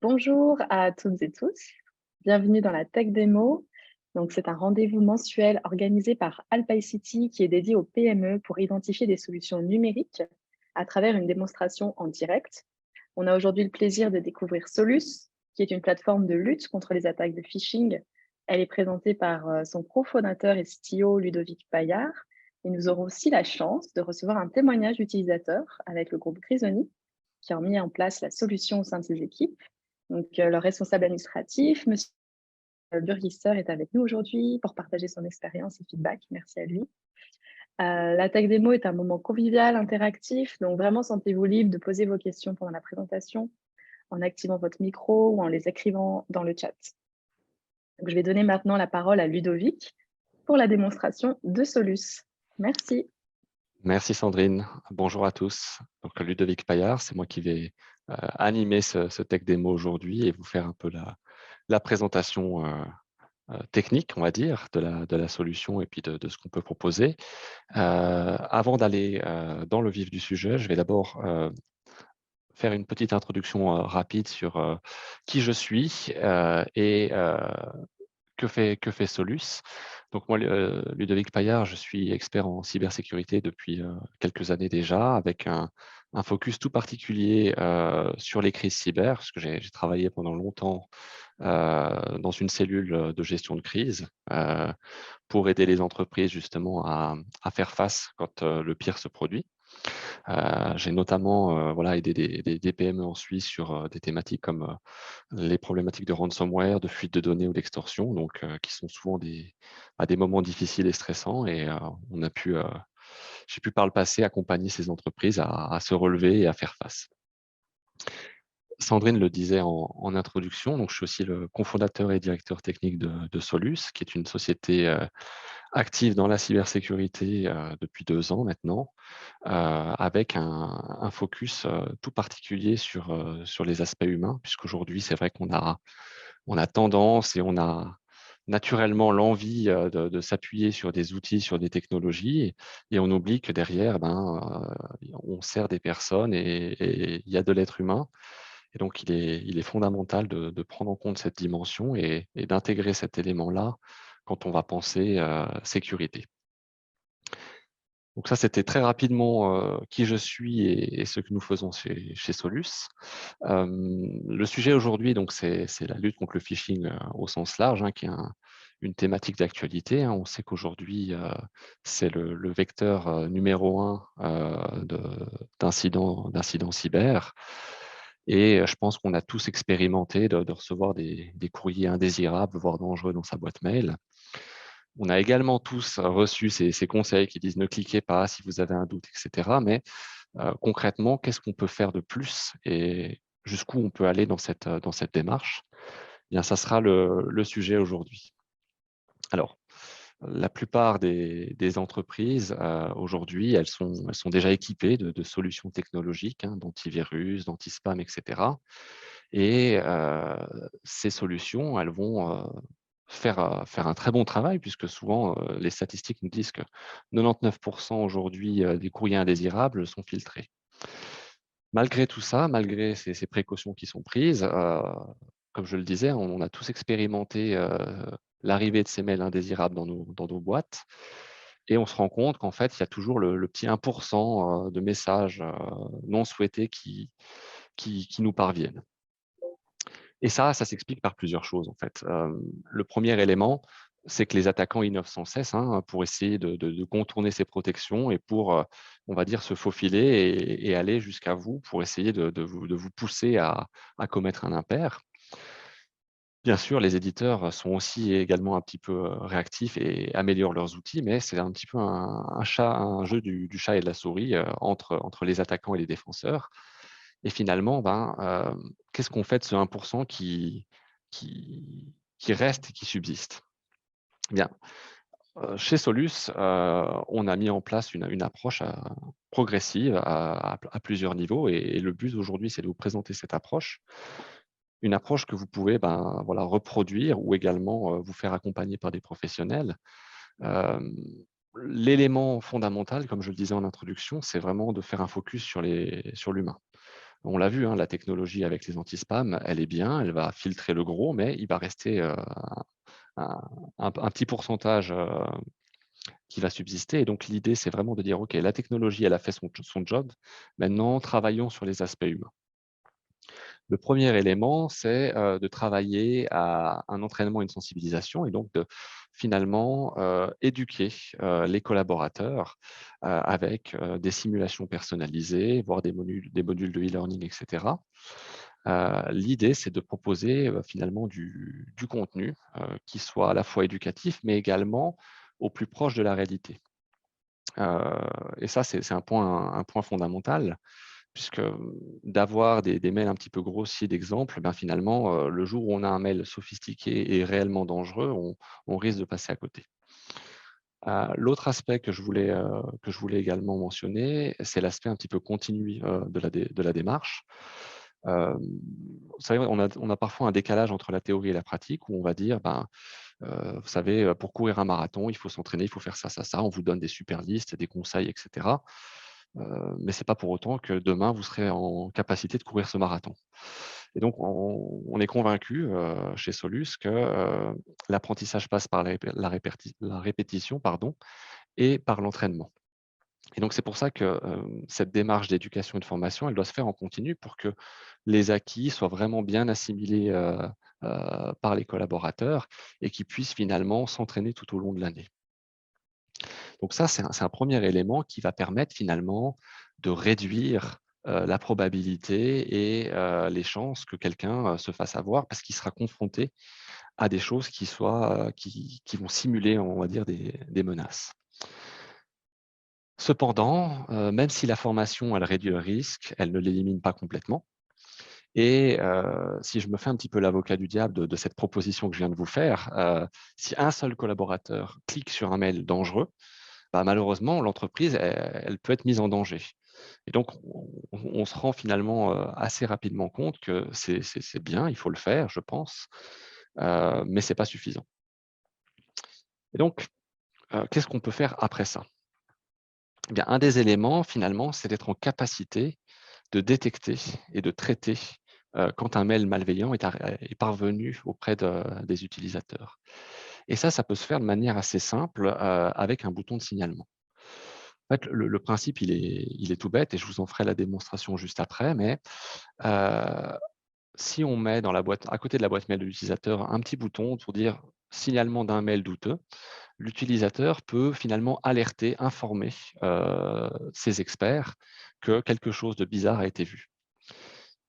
Bonjour à toutes et tous, bienvenue dans la Tech Démo. Donc, c'est un rendez-vous mensuel organisé par Alpicity qui est dédié aux PME pour identifier des solutions numériques à travers une démonstration en direct. On a aujourd'hui le plaisir de découvrir Solus, qui est une plateforme de lutte contre les attaques de phishing. Elle est présentée par son cofondateur et CTO Ludovic Paillard. Et nous aurons aussi la chance de recevoir un témoignage d'utilisateur avec le groupe Grisoni, qui a mis en place la solution au sein de ses équipes. Donc, le responsable administratif, Monsieur Burgister, est avec nous aujourd'hui pour partager son expérience et feedback. Merci à lui. La Tech Démo est un moment convivial, interactif, donc vraiment sentez-vous libre de poser vos questions pendant la présentation en activant votre micro ou en les écrivant dans le chat. Donc, je vais donner maintenant la parole à Ludovic pour la démonstration de Solus. Merci. Merci Sandrine. Bonjour à tous. Donc Ludovic Paillard, c'est moi qui vais animer ce Tech Démo aujourd'hui et vous faire un peu la présentation technique, on va dire, de la solution et puis de ce qu'on peut proposer. Avant d'aller dans le vif du sujet, je vais d'abord faire une petite introduction rapide sur qui je suis et que fait Solus. Donc moi, Ludovic Paillard, je suis expert en cybersécurité depuis quelques années déjà, avec un focus tout particulier sur les crises cyber, parce que j'ai travaillé pendant longtemps dans une cellule de gestion de crise pour aider les entreprises justement à faire face quand le pire se produit. J'ai notamment voilà, aidé des PME en Suisse sur des thématiques comme les problématiques de ransomware, de fuite de données ou d'extorsion, donc qui sont souvent à des moments difficiles et stressants. Et j'ai pu par le passé accompagner ces entreprises à se relever et à faire face. Sandrine le disait en introduction, donc je suis aussi le cofondateur et directeur technique de Solus, qui est une société active dans la cybersécurité depuis 2 ans maintenant, avec un focus tout particulier sur les aspects humains, puisqu'aujourd'hui, c'est vrai on a tendance et on a naturellement l'envie de s'appuyer sur des outils, sur des technologies, et on oublie que derrière, on sert des personnes et il y a de l'être humain. Et donc, il est fondamental de prendre en compte cette dimension et d'intégrer cet élément-là quand on va penser sécurité. Donc ça, c'était très rapidement qui je suis et ce que nous faisons chez Solus. Le sujet aujourd'hui, donc, c'est la lutte contre le phishing au sens large, hein, qui est une thématique d'actualité, hein. On sait qu'aujourd'hui, c'est le vecteur numéro 1 d'incidents cyber. Et je pense qu'on a tous expérimenté de recevoir des courriers indésirables, voire dangereux dans sa boîte mail. On a également tous reçu ces conseils qui disent ne cliquez pas si vous avez un doute, etc. Mais concrètement, qu'est-ce qu'on peut faire de plus et jusqu'où on peut aller dans cette démarche? Eh bien, ça sera le sujet aujourd'hui. Alors, la plupart des entreprises aujourd'hui, elles sont déjà équipées de solutions technologiques, hein, d'antivirus, d'anti-spam, etc. Et ces solutions, elles vont faire un très bon travail puisque souvent, les statistiques nous disent que 99 aujourd'hui des courriers indésirables sont filtrés. Malgré tout ça, malgré ces précautions qui sont prises, comme je le disais, on a tous expérimenté l'arrivée de ces mails indésirables dans nos boîtes et on se rend compte qu'en fait, il y a toujours le petit 1 de messages non souhaités qui nous parviennent. Et ça s'explique par plusieurs choses, en fait. Le premier élément, c'est que les attaquants innovent sans cesse, hein, pour essayer de contourner ces protections et pour, on va dire, se faufiler et aller jusqu'à vous pour essayer de vous pousser à commettre un impair. Bien sûr, les éditeurs sont aussi également un petit peu réactifs et améliorent leurs outils, mais c'est un petit peu un jeu du chat et de la souris entre les attaquants et les défenseurs. Et finalement, qu'est-ce qu'on fait de ce 1 qui reste et qui subsiste? Eh bien, chez Solus, on a mis en place une approche progressive à plusieurs niveaux et le but aujourd'hui, c'est de vous présenter cette approche. Une approche que vous pouvez voilà, reproduire ou également vous faire accompagner par des professionnels. Hem, L'élément fondamental, comme je le disais en introduction, c'est vraiment de faire un focus sur l'humain. On l'a vu, hein, la technologie avec les anti-spam, elle est bien, elle va filtrer le gros, mais il va rester un, un petit pourcentage qui va subsister. Et donc, l'idée, c'est vraiment de dire, OK, la technologie, elle a fait son job. Maintenant, travaillons sur les aspects humains. Le premier élément, c'est de travailler à un entraînement, une sensibilisation, et donc de finalement éduquer les collaborateurs avec des simulations personnalisées, voire des modules de e-learning, etc. L'idée, c'est de proposer finalement du contenu qui soit à la fois éducatif, mais également au plus proche de la réalité. Et ça, c'est un point fondamental, puisque d'avoir des mails un petit peu grossiers d'exemples, ben, finalement, le jour où on a un mail sophistiqué et réellement dangereux, on risque de passer à côté. L'autre aspect que je voulais également mentionner, c'est l'aspect un petit peu continu de la démarche. Vous savez, on a parfois un décalage entre la théorie et la pratique où on va dire, ben, vous savez, pour courir un marathon, il faut s'entraîner, il faut faire ça, ça, ça. On vous donne des super listes, des conseils, etc. Mais ce n'est pas pour autant que demain, vous serez en capacité de courir ce marathon. Et donc, on est convaincu chez Solus que l'apprentissage passe par la répétition, pardon, et par l'entraînement. Et donc, c'est pour ça que cette démarche d'éducation et de formation, elle doit se faire en continu pour que les acquis soient vraiment bien assimilés par les collaborateurs et qu'ils puissent finalement s'entraîner tout au long de l'année. Donc ça, c'est un premier élément qui va permettre finalement de réduire la probabilité et les chances que quelqu'un se fasse avoir parce qu'il sera confronté à des choses qui vont simuler, on va dire, des menaces. Cependant, même si la formation, elle réduit le risque, elle ne l'élimine pas complètement. Et si je me fais un petit peu l'avocat du diable de cette proposition que je viens de vous faire, si un seul collaborateur clique sur un mail dangereux, bah, malheureusement, l'entreprise, elle peut être mise en danger. Et donc, on se rend finalement assez rapidement compte que c'est bien, il faut le faire, je pense, mais ce n'est pas suffisant. Et donc, qu'est-ce qu'on peut faire après ça? Eh bien, un des éléments, finalement, c'est d'être en capacité de détecter et de traiter quand un mail malveillant est parvenu auprès des utilisateurs. Et ça peut se faire de manière assez simple avec un bouton de signalement. En fait, le principe, il est tout bête et je vous en ferai la démonstration juste après, mais heu, si on met dans la boîte à côté de la boîte mail de l'utilisateur un petit bouton pour dire: «Signalement d'un mail douteux», l'utilisateur peut finalement alerter, informer ses experts que quelque chose de bizarre a été vu.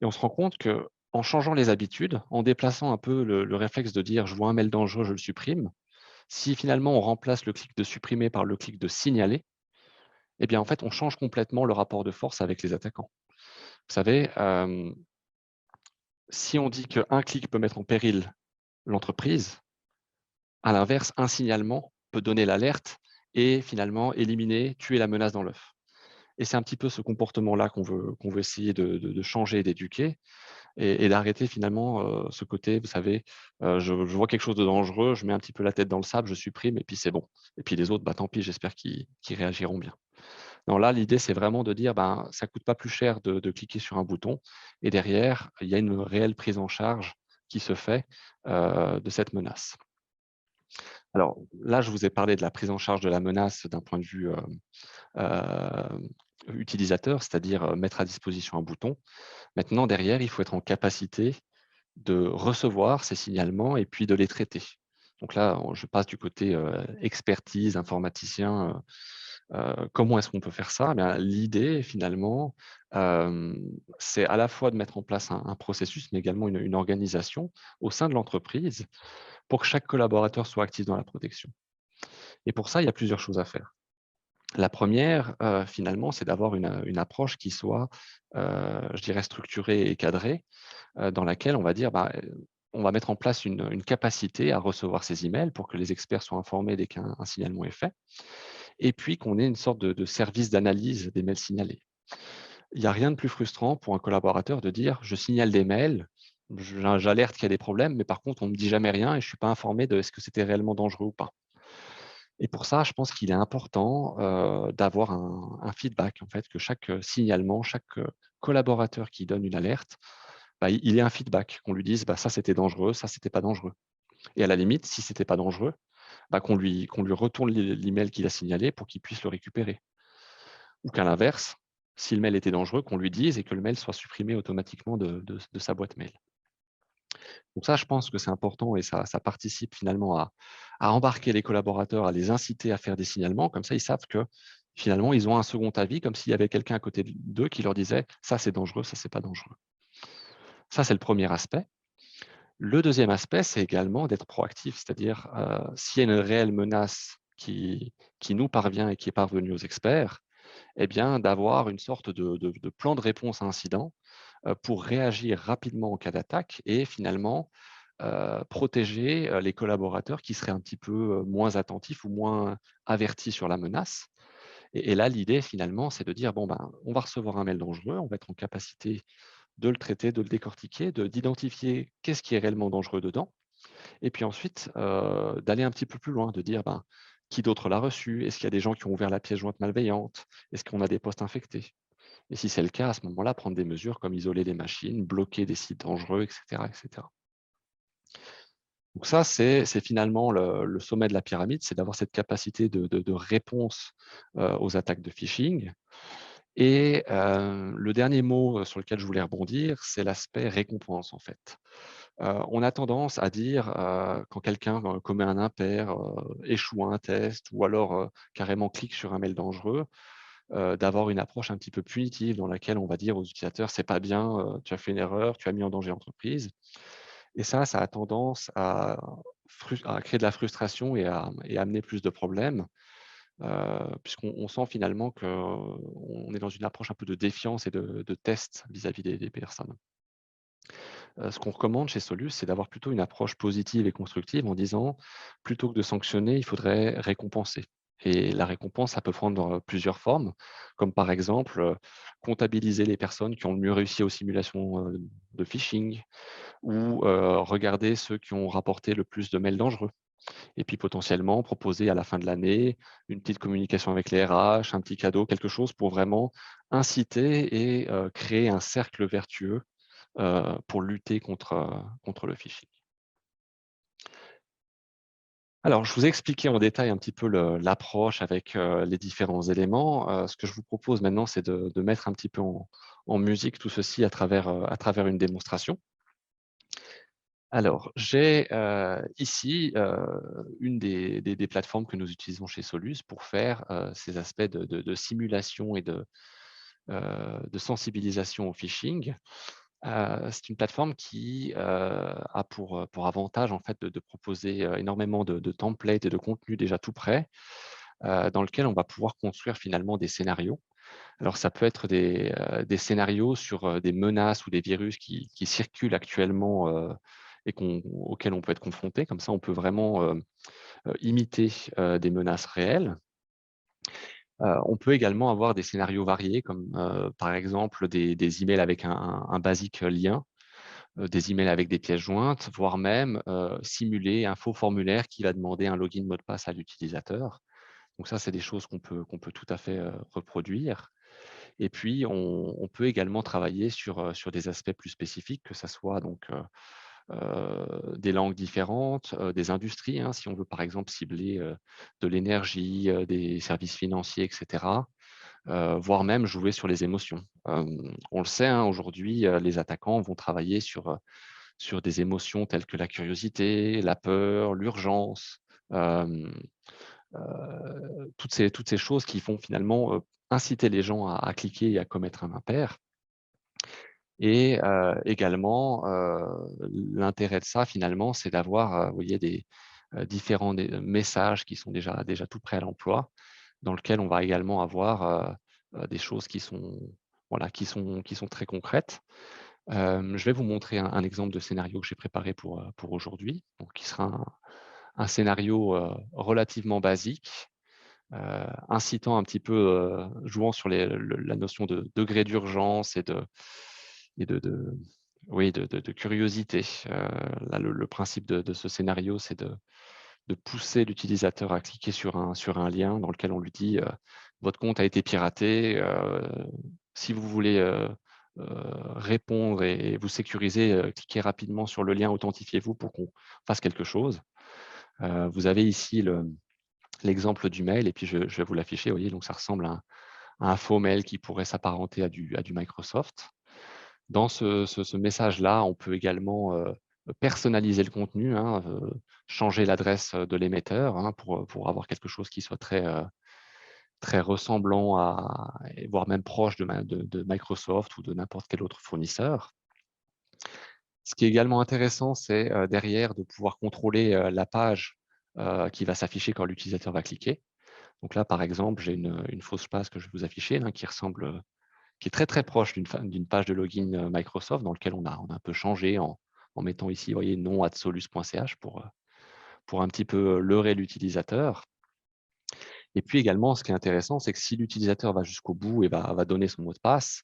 Et on se rend compte qu'en changeant les habitudes, en déplaçant un peu le réflexe de dire: «Je vois un mail dangereux, je le supprime», si finalement on remplace le clic de supprimer par le clic de signaler, eh bien, en fait, on change complètement le rapport de force avec les attaquants. Vous savez, si on dit qu'un clic peut mettre en péril l'entreprise, à l'inverse, un signalement peut donner l'alerte et finalement éliminer, tuer la menace dans l'œuf. Et c'est un petit peu ce comportement-là qu'on veut essayer de changer et d'éduquer et d'arrêter finalement ce côté, vous savez, je vois quelque chose de dangereux, je mets un petit peu la tête dans le sable, je supprime et puis c'est bon. Et puis les autres, bah, tant pis, j'espère qu'ils réagiront bien. Non, là, l'idée, c'est vraiment de dire, ben, ça coûte pas plus cher de cliquer sur un bouton et derrière, il y a une réelle prise en charge qui se fait de cette menace. Alors là, je vous ai parlé de la prise en charge de la menace d'un point de vue utilisateur, c'est-à-dire mettre à disposition un bouton. Maintenant, derrière, il faut être en capacité de recevoir ces signalements et puis de les traiter. Donc là, je passe du côté expertise, informaticien. Comment est-ce qu'on peut faire ça? Eh bien, l'idée, finalement, c'est à la fois de mettre en place un processus, mais également une organisation au sein de l'entreprise pour que chaque collaborateur soit actif dans la protection. Et pour ça, il y a plusieurs choses à faire. La première, finalement, c'est d'avoir une approche qui soit, je dirais, structurée et cadrée, dans laquelle on va dire, bah, on va mettre en place une capacité à recevoir ces emails pour que les experts soient informés dès qu'un signalement est fait et puis qu'on ait une sorte de service d'analyse des mails signalés. Il n'y a rien de plus frustrant pour un collaborateur de dire: «Je signale des mails, j'alerte qu'il y a des problèmes, mais par contre, on ne me dit jamais rien et je ne suis pas informé de est-ce que c'était réellement dangereux ou pas». Et pour ça, je pense qu'il est important, d'avoir un feedback, en fait, que chaque, signalement, chaque, collaborateur qui donne une alerte, bah, il ait un feedback, qu'on lui dise: «Bah, ça, c'était dangereux, ça, c'était pas dangereux» et à la limite, si c'était pas dangereux, bah, qu'on lui retourne l'email qu'il a signalé pour qu'il puisse le récupérer. Ou qu'à l'inverse, si le mail était dangereux, qu'on lui dise et que le mail soit supprimé automatiquement de sa boîte mail. Donc ça, je pense que c'est important et ça participe finalement à embarquer les collaborateurs, à les inciter à faire des signalements. Comme ça, ils savent que finalement, ils ont un second avis, comme s'il y avait quelqu'un à côté d'eux qui leur disait: «Ça, c'est dangereux, ça, c'est pas dangereux». Ça, c'est le premier aspect. Le deuxième aspect, c'est également d'être proactif, c'est-à-dire, s'il y a une réelle menace qui nous parvient et qui est parvenue aux experts, eh bien, d'avoir une sorte de plan de réponse à incident, pour réagir rapidement en cas d'attaque et finalement, protéger, les collaborateurs qui seraient un petit peu, moins attentifs ou moins avertis sur la menace et là, l'idée finalement, c'est de dire: «Bon, ben, on va recevoir un mail dangereux, on va être en capacité de le traiter, de le décortiquer, d'identifier qu'est-ce qui est réellement dangereux dedans» et puis ensuite, d'aller un petit peu plus loin, de dire: «Ben, qui d'autre l'a reçu? Est-ce qu'il y a des gens qui ont ouvert la pièce jointe malveillante? Est-ce qu'on a des postes infectés?» Et si c'est le cas, à ce moment-là, prendre des mesures comme isoler les machines, bloquer des sites dangereux et cetera et cetera. Donc ça, c'est finalement le sommet de la pyramide, c'est d'avoir cette capacité de réponse, aux attaques de phishing et le dernier mot, sur lequel je voulais rebondir, c'est l'aspect récompense, en fait. On a tendance à dire, quand quelqu'un, commet un impair, échoue à un test ou alors, carrément clique sur un mail dangereux, d'avoir une approche un petit peu punitive dans laquelle on va dire aux utilisateurs: «C'est pas bien, tu as fait une erreur, tu as mis en danger l'entreprise». Et ça a tendance à créer de la frustration et à amener plus de problèmes, puisqu'on sent finalement qu'on est dans une approche un peu de défiance et de test vis-à-vis des personnes. Ce qu'on recommande chez Solus, c'est d'avoir plutôt une approche positive et constructive en disant: «Plutôt que de sanctionner, il faudrait récompenser» et la récompense, ça peut prendre, plusieurs formes, comme par exemple, comptabiliser les personnes qui ont le mieux réussi aux simulations, de phishing, ou regarder ceux qui ont rapporté le plus de mails dangereux et puis potentiellement proposer à la fin de l'année une petite communication avec les RH, un petit cadeau, quelque chose pour vraiment inciter et créer un cercle vertueux, pour lutter contre le phishing. Alors, je vous ai expliqué en détail un petit peu l'approche avec, les différents éléments. Ce que je vous propose maintenant, c'est de mettre un petit peu en musique tout ceci à travers une démonstration. Alors, j'ai, ici, une des plateformes que nous utilisons chez Solus pour faire, ces aspects de simulation et de sensibilisation au phishing. C'est une plateforme qui, a pour avantage, en fait, de proposer, énormément de templates et de contenus déjà tout prêts, dans lequel on va pouvoir construire finalement des scénarios. Alors ça peut être des scénarios sur, des menaces ou des virus qui circulent actuellement, et auxquels on peut être confronté. Comme ça, on peut vraiment, imiter, des menaces réelles. On peut également avoir des scénarios variés comme, par exemple des emails avec un basique lien, des emails avec des pièces jointes, voire même, simuler un faux formulaire qui va demander un login mot de passe à l'utilisateur. Donc ça, c'est des choses qu'on peut tout à fait, reproduire. Et puis on peut également travailler sur des aspects plus spécifiques, que ça soit donc, des langues différentes, des industries, hein, si on veut par exemple cibler, de l'énergie, des services financiers et cetera, voire même jouer sur les émotions. On le sait, hein, aujourd'hui, les attaquants vont travailler sur des émotions telles que la curiosité, la peur, l'urgence, hem, toutes ces choses qui vont finalement, inciter les gens à cliquer et à commettre un impair et également, l'intérêt de ça finalement, c'est d'avoir, vous voyez différents messages qui sont déjà tout prêts à l'emploi, dans lequel on va également avoir, des choses qui sont, voilà, qui sont très concrètes. Je vais vous montrer un exemple de scénario que j'ai préparé pour aujourd'hui, donc qui sera un scénario, relativement basique, incitant un petit peu, jouant sur la notion de degré d'urgence et de oui, de curiosité. Là, le principe de ce scénario, c'est de pousser l'utilisateur à cliquer sur un lien dans lequel on lui dit votre compte a été piraté, si vous voulez répondre et vous sécuriser, cliquez rapidement sur le lien, authentifiez-vous pour qu'on fasse quelque chose. Vous avez ici l'exemple du mail, et puis je vais vous l'afficher, vous voyez, donc ça ressemble à un faux mail qui pourrait s'apparenter à du Microsoft. Dans ce message-là, on peut également personnaliser le contenu, hein, changer l'adresse de l'émetteur, hein, pour avoir quelque chose qui soit très ressemblant voire même proche de Microsoft ou de n'importe quel autre fournisseur. Ce qui est également intéressant, c'est derrière de pouvoir contrôler la page qui va s'afficher quand l'utilisateur va cliquer. Donc là, par exemple, j'ai une fausse page que je vais vous afficher, là, qui est très très proche d'une page de login Microsoft, dans lequel on a un peu changé en mettant ici, vous voyez, nom@solus.ch pour un petit peu leurrer l'utilisateur. Et puis également, ce qui est intéressant, c'est que si l'utilisateur va jusqu'au bout et va donner son mot de passe,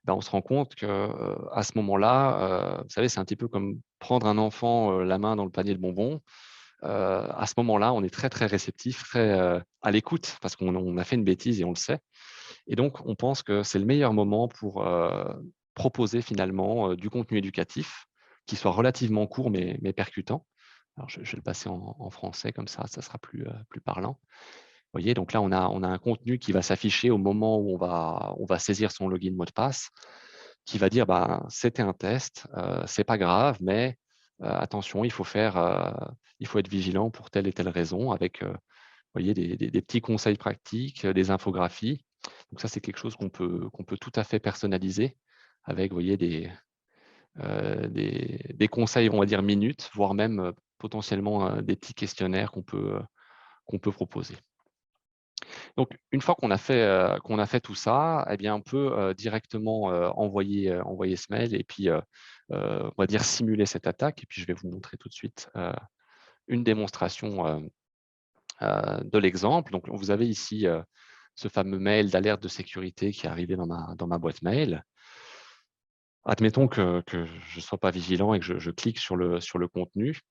ben, on se rend compte qu'à ce moment-là, vous savez, c'est un petit peu comme prendre un enfant la main dans le panier de bonbons. À ce moment-là, on est très très réceptif, très à l'écoute, parce qu'on a fait une bêtise et on le sait. Et donc, on pense que c'est le meilleur moment pour proposer finalement du contenu éducatif qui soit relativement court mais percutant. Alors, je vais le passer en français, comme ça sera plus parlant. Vous voyez, donc là, on a un contenu qui va s'afficher au moment où on va saisir son login mot de passe, qui va dire, ben, c'était un test, c'est pas grave, mais attention, il faut être vigilant pour telle et telle raison, avec voyez, des petits conseils pratiques, des infographies. Donc ça, c'est quelque chose qu'on peut tout à fait personnaliser avec, vous voyez, des conseils, on va dire, minutes, voire même potentiellement des petits questionnaires qu'on peut proposer. Donc, une fois qu'on a fait tout ça, eh bien, on peut directement envoyer ce mail et puis, on va dire, simuler cette attaque. Et puis, je vais vous montrer tout de suite une démonstration de l'exemple. Donc, vous avez ici ce fameux mail d'alerte de sécurité qui est arrivé dans ma boîte mail. Admettons que je ne sois pas vigilant et que je clique sur le contenu.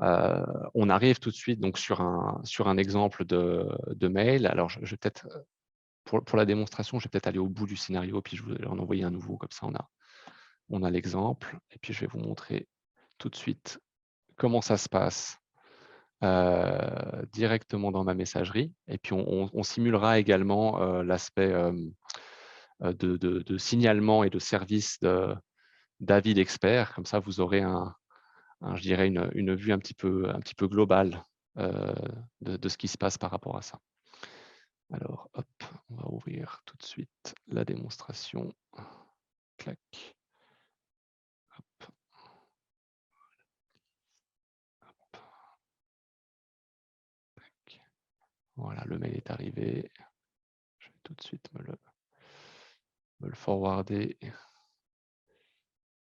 On arrive tout de suite donc sur un exemple de mail. Alors, je vais peut-être, pour la démonstration, je vais peut-être aller au bout du scénario, puis je vais en envoyer un nouveau, comme ça on a l'exemple. Et puis, je vais vous montrer tout de suite comment ça se passe directement dans ma messagerie. Et puis, on simulera également l'aspect de signalement et de service d'avis d'experts. Comme ça, vous aurez je dirais une vue un petit peu globale de ce qui se passe par rapport à ça. Alors, hop, on va ouvrir tout de suite la démonstration. Clac. Hop. Hop. Voilà, le mail est arrivé. Je vais tout de suite me le forwarder.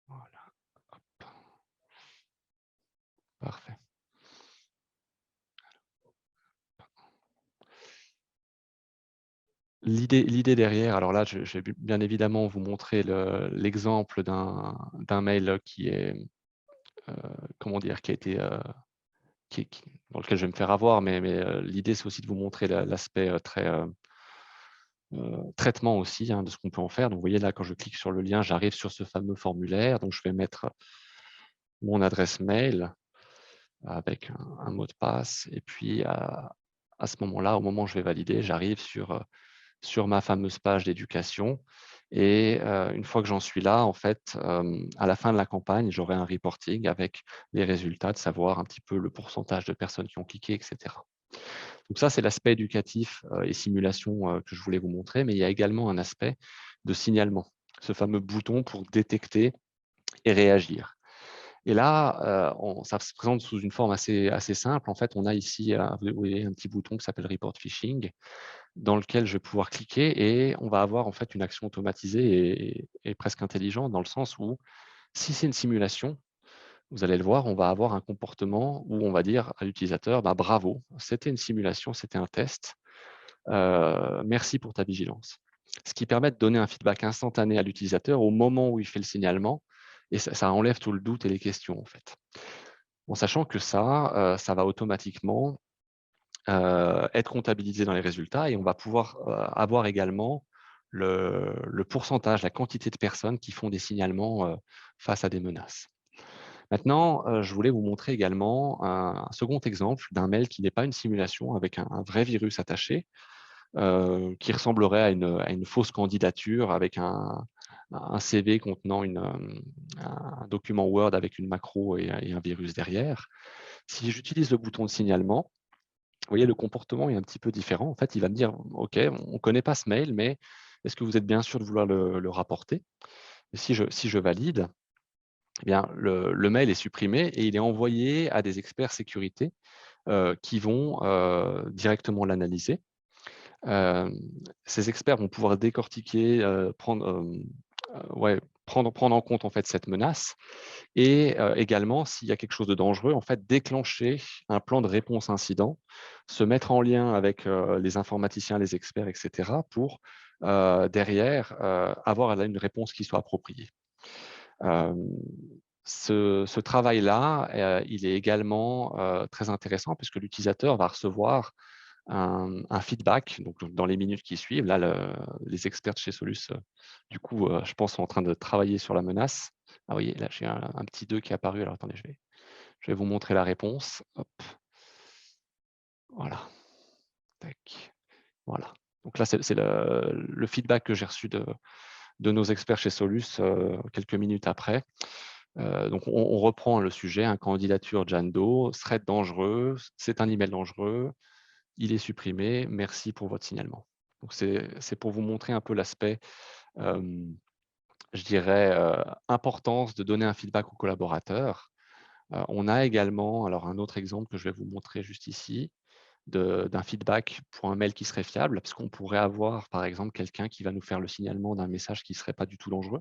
Voilà. Hop. Parfait. L'idée derrière, alors là, je vais bien évidemment vous montrer l'exemple d'un mail qui est, comment dire, qui a été, dans lequel je vais me faire avoir, mais l'idée, c'est aussi de vous montrer l'aspect très traitement aussi, hein, de ce qu'on peut en faire. Donc, vous voyez là, quand je clique sur le lien, j'arrive sur ce fameux formulaire. Donc, je vais mettre mon adresse mail avec un mot de passe. Et puis, à ce moment-là, au moment où je vais valider, j'arrive sur ma fameuse page d'éducation. Et une fois que j'en suis là, en fait, à la fin de la campagne, j'aurai un reporting avec les résultats, de savoir un petit peu le pourcentage de personnes qui ont cliqué, etc. Donc ça, c'est l'aspect éducatif et simulation que je voulais vous montrer, mais il y a également un aspect de signalement, ce fameux bouton pour détecter et réagir. Et là, ça se présente sous une forme assez simple. En fait, on a ici vous voyez, un petit bouton qui s'appelle Report Phishing, dans lequel je vais pouvoir cliquer et on va avoir en fait une action automatisée et presque intelligente, dans le sens où si c'est une simulation, vous allez le voir, on va avoir un comportement où on va dire à l'utilisateur, bah, bravo, c'était une simulation, c'était un test, merci pour ta vigilance. Ce qui permet de donner un feedback instantané à l'utilisateur au moment où il fait le signalement, et ça enlève tout le doute et les questions en fait. en sachant que ça va automatiquement être comptabilisé dans les résultats et on va pouvoir avoir également le pourcentage, la quantité de personnes qui font des signalements face à des menaces. Maintenant, je voulais vous montrer également un second exemple d'un mail qui n'est pas une simulation avec un vrai virus attaché, qui ressemblerait à une fausse candidature avec un CV contenant un document Word avec une macro et un virus derrière. Si j'utilise le bouton de signalement, vous voyez, le comportement est un petit peu différent. En fait, il va me dire, OK, on ne connaît pas ce mail, mais est-ce que vous êtes bien sûr de vouloir le rapporter? Et si je valide, eh bien, le mail est supprimé et il est envoyé à des experts sécurité qui vont directement l'analyser. Ces experts vont pouvoir décortiquer, prendre en compte en fait cette menace et également, s'il y a quelque chose de dangereux, en fait, déclencher un plan de réponse incident, se mettre en lien avec les informaticiens, les experts, et cetera, pour derrière avoir là une réponse qui soit appropriée. Ce travail-là, il est également très intéressant puisque l'utilisateur va recevoir un feedback donc dans les minutes qui suivent. Là, les experts de chez Solus, du coup, je pense, sont en train de travailler sur la menace. Ah oui, là, j'ai un petit 2 qui est apparu. Alors, attendez, je vais vous montrer la réponse. Hop. Voilà. Tac. Voilà. Donc là, c'est le feedback que j'ai reçu de nos experts chez Solus quelques minutes après. Donc, on reprend le sujet, candidature Jane Doe, thread dangereux, c'est un email dangereux, il est supprimé, merci pour votre signalement. Donc, c'est pour vous montrer un peu l'aspect, je dirais, importance de donner un feedback aux collaborateurs. On a également, alors un autre exemple que je vais vous montrer juste ici, d'un feedback pour un mail qui serait fiable, parce qu'on pourrait avoir, par exemple, quelqu'un qui va nous faire le signalement d'un message qui ne serait pas du tout dangereux,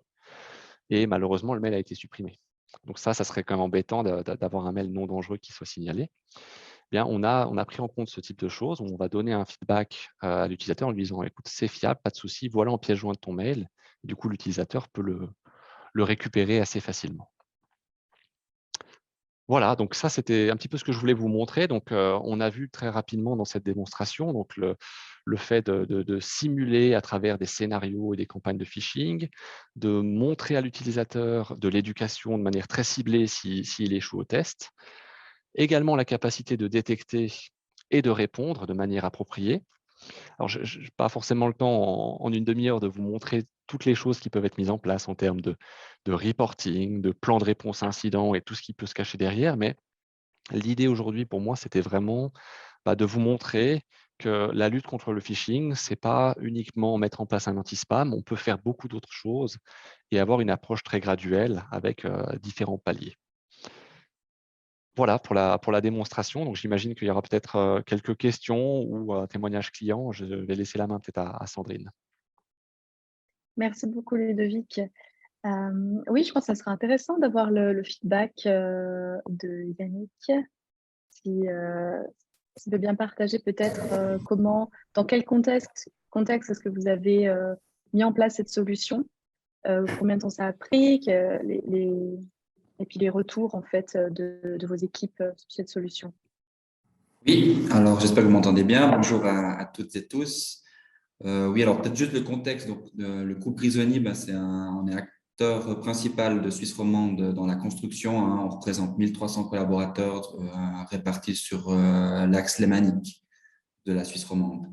et malheureusement, le mail a été supprimé. Donc ça serait quand même embêtant d'avoir un mail non dangereux qui soit signalé. Bien, on a pris en compte ce type de choses. On va donner un feedback à l'utilisateur en lui disant, écoute, c'est fiable, pas de souci, voilà en pièce jointe ton mail. Du coup, l'utilisateur peut le récupérer assez facilement. Voilà, donc ça, c'était un petit peu ce que je voulais vous montrer. Donc, on a vu très rapidement dans cette démonstration donc le fait de simuler à travers des scénarios et des campagnes de phishing, de montrer à l'utilisateur de l'éducation de manière très ciblée s'il échoue au test. Également la capacité de détecter et de répondre de manière appropriée. Alors, je n'ai pas forcément le temps en une demi-heure de vous montrer toutes les choses qui peuvent être mises en place en termes de reporting, de plan de réponse à incident et tout ce qui peut se cacher derrière, mais l'idée aujourd'hui pour moi, c'était vraiment de vous montrer que la lutte contre le phishing, ce n'est pas uniquement mettre en place un anti-spam, on peut faire beaucoup d'autres choses et avoir une approche très graduelle avec différents paliers. Voilà pour la démonstration. Donc, j'imagine qu'il y aura peut-être quelques questions ou témoignages clients. Je vais laisser la main peut-être à Sandrine. Merci beaucoup, Ludovic. Oui, je pense que ça serait intéressant d'avoir le feedback de Yannick, s'il veut bien partager peut-être dans quel contexte est-ce que vous avez mis en place cette solution, combien de temps ça a pris, et puis les retours en fait de vos équipes sur cette solution. Oui, alors j'espère que vous m'entendez bien. Bonjour à toutes et tous. Oui, alors peut-être juste le contexte. Donc, le groupe Grisoni, on est acteur principal de Suisse romande dans la construction. On représente 1300 collaborateurs répartis sur l'axe lémanique de la Suisse romande.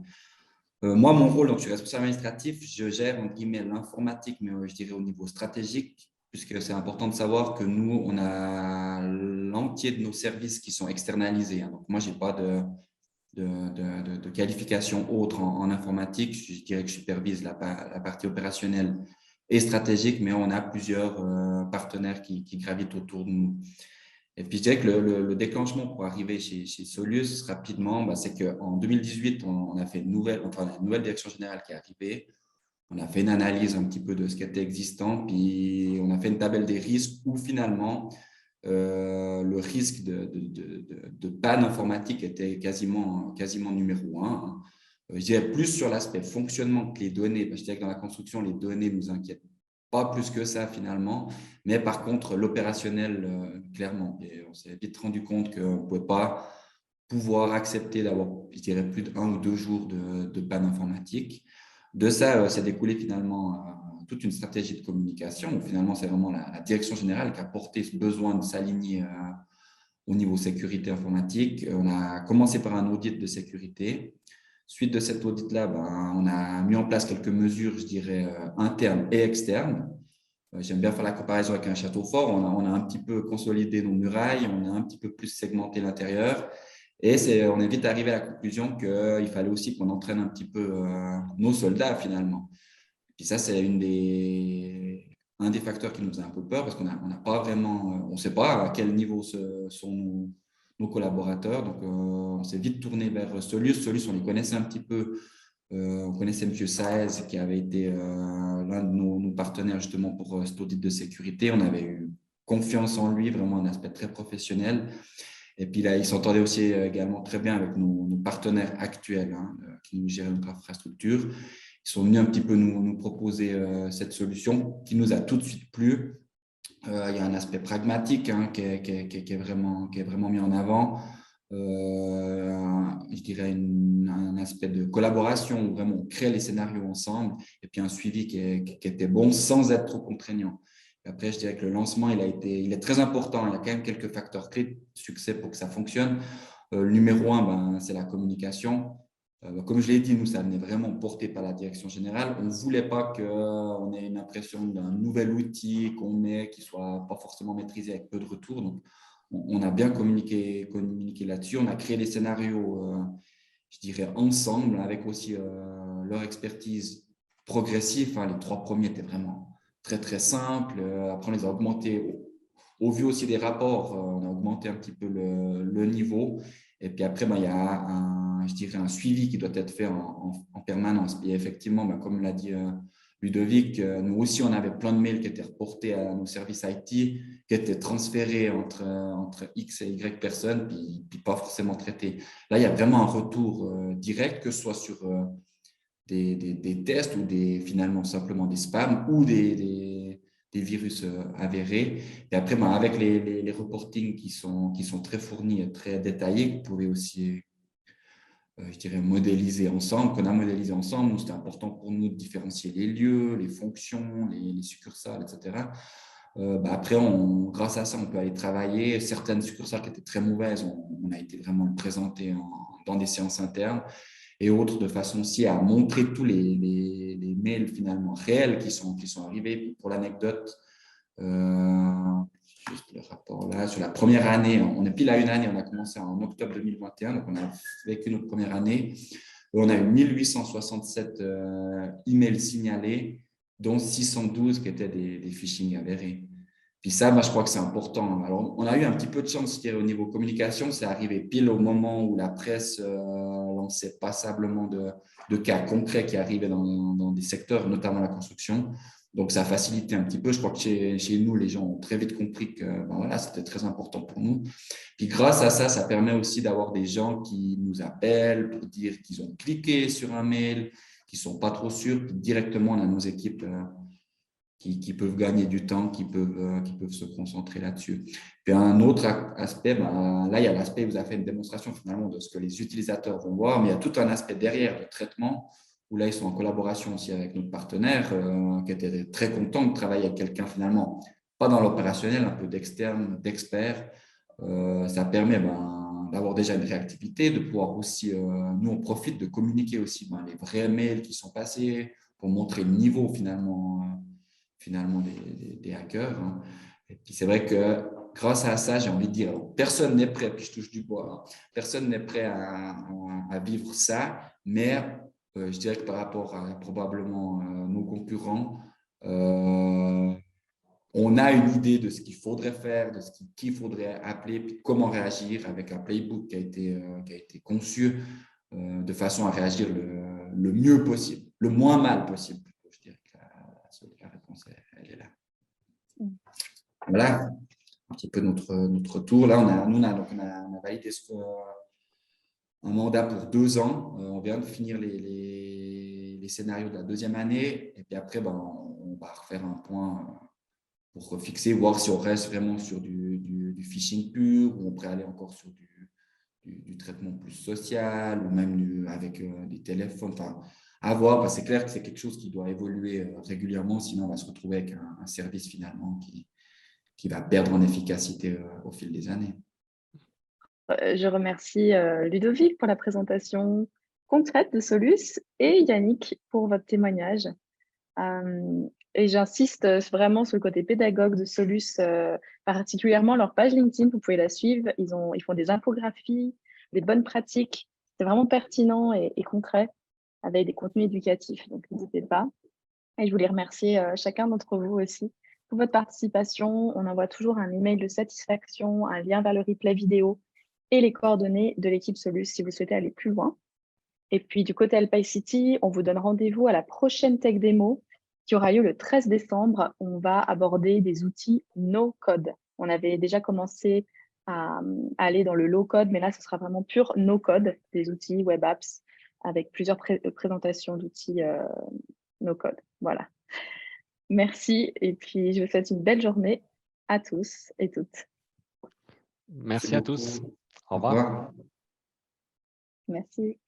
Moi, mon rôle, donc, je suis responsable administratif. Je gère entre guillemets l'informatique, mais je dirais au niveau stratégique, puisque c'est important de savoir que nous, on a l'entier de nos services qui sont externalisés. Donc, moi, je n'ai pas de qualification autre en informatique. Je dirais que je supervise la partie opérationnelle et stratégique, mais on a plusieurs partenaires qui gravitent autour de nous. Et puis, je dirais que le déclenchement pour arriver chez Solius rapidement, c'est qu'en 2018, on a fait une nouvelle direction générale qui est arrivée. On a fait une analyse un petit peu de ce qui était existant, puis on a fait une tabelle des risques où finalement, le risque de panne informatique était quasiment numéro un. Je dirais plus sur l'aspect fonctionnement que les données, parce que je dirais que dans la construction, les données nous inquiètent pas plus que ça finalement. Mais par contre, l'opérationnel, clairement. Et on s'est vite rendu compte qu'on ne pouvait pas pouvoir accepter d'avoir, je dirais, plus d'1 ou 2 jours de panne informatique. De ça, c'est découlé finalement toute une stratégie de communication où finalement, c'est vraiment la direction générale qui a porté ce besoin de s'aligner au niveau sécurité informatique. On a commencé par un audit de sécurité. Suite de cet audit-là, on a mis en place quelques mesures, je dirais, internes et externes. J'aime bien faire la comparaison avec un château fort. On a un petit peu consolidé nos murailles, on a un petit peu plus segmenté l'intérieur. Et on est vite arrivé à la conclusion qu'il fallait aussi qu'on entraîne un petit peu nos soldats finalement. Puis ça, c'est un des facteurs qui nous faisait un peu peur parce qu'on n'a pas vraiment, on ne sait pas à quel niveau sont nos collaborateurs. Donc, on s'est vite tourné vers Solius. Solius, on les connaissait un petit peu. On connaissait M. Saez qui avait été l'un de nos partenaires justement pour cet audit de sécurité. On avait eu confiance en lui, vraiment un aspect très professionnel. Et puis là, il s'entendait aussi également très bien avec nos partenaires actuels qui nous gèrent notre infrastructure. Ils sont venus un petit peu nous proposer cette solution qui nous a tout de suite plu. Il y a un aspect pragmatique qui est vraiment mis en avant. Je dirais un aspect de collaboration où vraiment on crée les scénarios ensemble et puis un suivi qui était bon sans être trop contraignant. Après, je dirais que le lancement, il est très important. Il y a quand même quelques facteurs clés de succès pour que ça fonctionne. Le numéro 1, c'est la communication. Comme je l'ai dit, nous, ça venait vraiment porté par la direction générale. On ne voulait pas qu'on ait une impression d'un nouvel outil qu'on met qui ne soit pas forcément maîtrisé avec peu de retours. Donc, on a bien communiqué là-dessus. On a créé des scénarios, je dirais, ensemble, avec aussi leur expertise progressive. Les 3 premiers étaient vraiment très, très simples. Après, on les a augmentés. Au vu aussi des rapports, on a augmenté un petit peu le niveau. Et puis après, il y a je dirais un suivi qui doit être fait en permanence. Et effectivement, comme l'a dit Ludovic, nous aussi, on avait plein de mails qui étaient reportés à nos services IT, qui étaient transférés entre X et Y personnes, puis pas forcément traités. Là, il y a vraiment un retour direct, que ce soit sur des tests ou finalement simplement des spams ou des virus avérés. Et après, avec les reportings qui sont très fournis et très détaillés, vous pouvez aussi, je dirais, modéliser ensemble, qu'on a modélisé ensemble. C'était important pour nous de différencier les lieux, les fonctions, les succursales, etc. Après, grâce à ça, on peut aller travailler. Certaines succursales qui étaient très mauvaises, on a été vraiment le présenter dans des séances internes. Et autres, de façon aussi à montrer tous les mails finalement réels qui sont arrivés. Pour l'anecdote, juste le rapport là, sur la première année, on est pile à une année, on a commencé en octobre 2021, donc on a vécu notre première année. On a eu 1867 emails signalés, dont 612 qui étaient des phishing avérés. Puis ça, je crois que c'est important. Alors, on a eu un petit peu de chance au niveau communication. C'est arrivé pile au moment où la presse lançait passablement de cas concrets qui arrivaient dans des secteurs, notamment la construction. Donc, ça a facilité un petit peu. Je crois que chez nous, les gens ont très vite compris que c'était très important pour nous. Puis grâce à ça, ça permet aussi d'avoir des gens qui nous appellent pour dire qu'ils ont cliqué sur un mail, qu'ils ne sont pas trop sûrs. Puis directement, on a nos équipes qui peuvent gagner du temps, qui peuvent se concentrer là-dessus. Puis un autre aspect, là, il y a l'aspect, vous avez fait une démonstration finalement de ce que les utilisateurs vont voir, mais il y a tout un aspect derrière de traitement, où là, ils sont en collaboration aussi avec notre partenaire, qui était très content de travailler avec quelqu'un finalement, pas dans l'opérationnel, un peu d'externe, d'expert. Ça permet d'avoir déjà une réactivité, de pouvoir aussi, nous, on profite de communiquer aussi les vrais mails qui sont passés pour montrer le niveau finalement des hackers. Et puis c'est vrai que grâce à ça, j'ai envie de dire, personne n'est prêt, puis je touche du bois, personne n'est prêt à vivre ça, mais je dirais que par rapport à probablement nos concurrents, on a une idée de ce qu'il faudrait faire, de qu'il faudrait appeler, puis comment réagir avec un playbook qui a été conçu de façon à réagir le mieux possible, le moins mal possible. Je dirais que la réponse, elle est là. Voilà un petit peu notre tour. Là, on a validé un mandat pour 2 ans. On vient de finir les scénarios de la 2e année. Et puis après, on va refaire un point pour refixer, voir si on reste vraiment sur du phishing pur ou on pourrait aller encore sur du traitement plus social ou même avec des téléphones. Enfin, à voir, parce que c'est clair que c'est quelque chose qui doit évoluer régulièrement, sinon on va se retrouver avec un service finalement qui va perdre en efficacité au fil des années. Je remercie Ludovic pour la présentation concrète de Solus et Yannick pour votre témoignage. Et j'insiste vraiment sur le côté pédagogue de Solus, particulièrement leur page LinkedIn, vous pouvez la suivre. Ils font des infographies, des bonnes pratiques. C'est vraiment pertinent et concret avec des contenus éducatifs, donc n'hésitez pas. Et je voulais remercier chacun d'entre vous aussi pour votre participation. On envoie toujours un email de satisfaction, un lien vers le replay vidéo et les coordonnées de l'équipe Solus si vous souhaitez aller plus loin. Et puis du côté Alpicity, on vous donne rendez-vous à la prochaine Tech Démo qui aura lieu le 13 décembre. On va aborder des outils no-code. On avait déjà commencé à aller dans le low-code, mais là, ce sera vraiment pur no-code, des outils web apps avec plusieurs présentations d'outils no-code. Voilà. Merci et puis je vous souhaite une belle journée à tous et toutes. Merci à tous. Au revoir. Au revoir. Merci.